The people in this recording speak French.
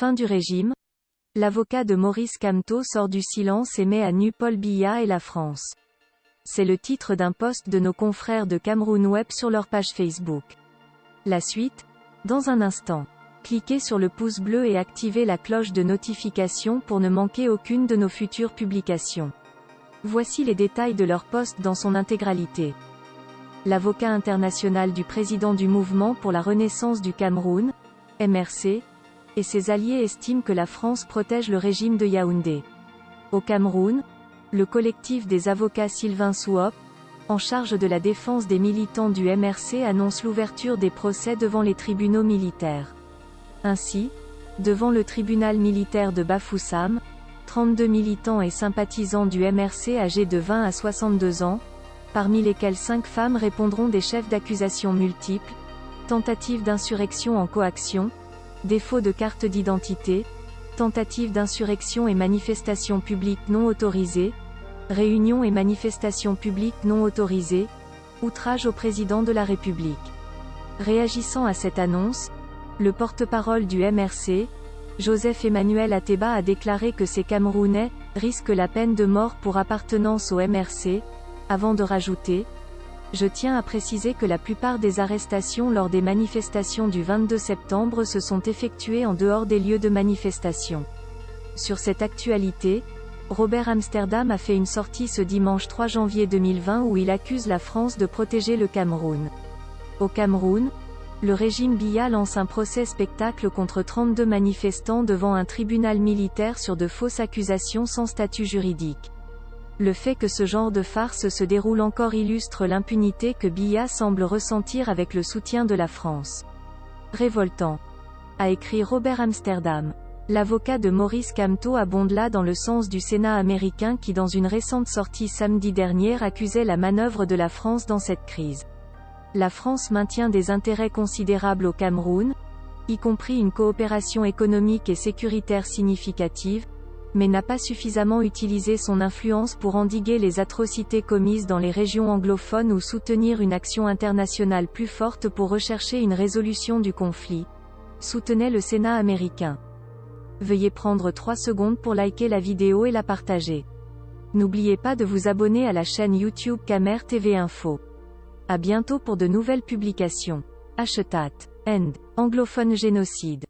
Fin du régime. L'avocat de Maurice Kamto sort du silence et met à nu Paul Biya et la France. C'est le titre d'un post de nos confrères de Cameroun Web sur leur page Facebook. La suite, dans un instant. Cliquez sur le pouce bleu et activez la cloche de notification pour ne manquer aucune de nos futures publications. Voici les détails de leur post dans son intégralité. L'avocat international du président du Mouvement pour la Renaissance du Cameroun, MRC, et ses alliés estiment que la France protège le régime de Yaoundé. Au Cameroun, le collectif des avocats Sylvain Souhop, en charge de la défense des militants du MRC, annonce l'ouverture des procès devant les tribunaux militaires. Ainsi, devant le tribunal militaire de Bafoussam, 32 militants et sympathisants du MRC âgés de 20 à 62 ans, parmi lesquels 5 femmes répondront des chefs d'accusation multiples, tentative d'insurrection en coaction, défaut de carte d'identité, tentative d'insurrection et manifestation publique non autorisée, réunion et manifestation publique non autorisée, outrage au président de la République. Réagissant à cette annonce, le porte-parole du MRC, Joseph-Emmanuel Ateba, a déclaré que ces Camerounais risquent la peine de mort pour appartenance au MRC, avant de rajouter: « Je tiens à préciser que la plupart des arrestations lors des manifestations du 22 septembre se sont effectuées en dehors des lieux de manifestation. » Sur cette actualité, Robert Amsterdam a fait une sortie ce dimanche 3 janvier 2020 où il accuse la France de protéger le Cameroun. Au Cameroun, le régime Biya lance un procès spectacle contre 32 manifestants devant un tribunal militaire sur de fausses accusations sans statut juridique. Le fait que ce genre de farce se déroule encore illustre l'impunité que Biya semble ressentir avec le soutien de la France. Révoltant, a écrit Robert Amsterdam. L'avocat de Maurice Kamto abonde là dans le sens du Sénat américain qui, dans une récente sortie samedi dernier, accusait la manœuvre de la France dans cette crise. La France maintient des intérêts considérables au Cameroun, y compris une coopération économique et sécuritaire significative, mais n'a pas suffisamment utilisé son influence pour endiguer les atrocités commises dans les régions anglophones ou soutenir une action internationale plus forte pour rechercher une résolution du conflit, soutenait le Sénat américain. Veuillez prendre 3 secondes pour liker la vidéo et la partager. N'oubliez pas de vous abonner à la chaîne YouTube Camer TV Info. À bientôt pour de nouvelles publications. #End. Anglophone génocide.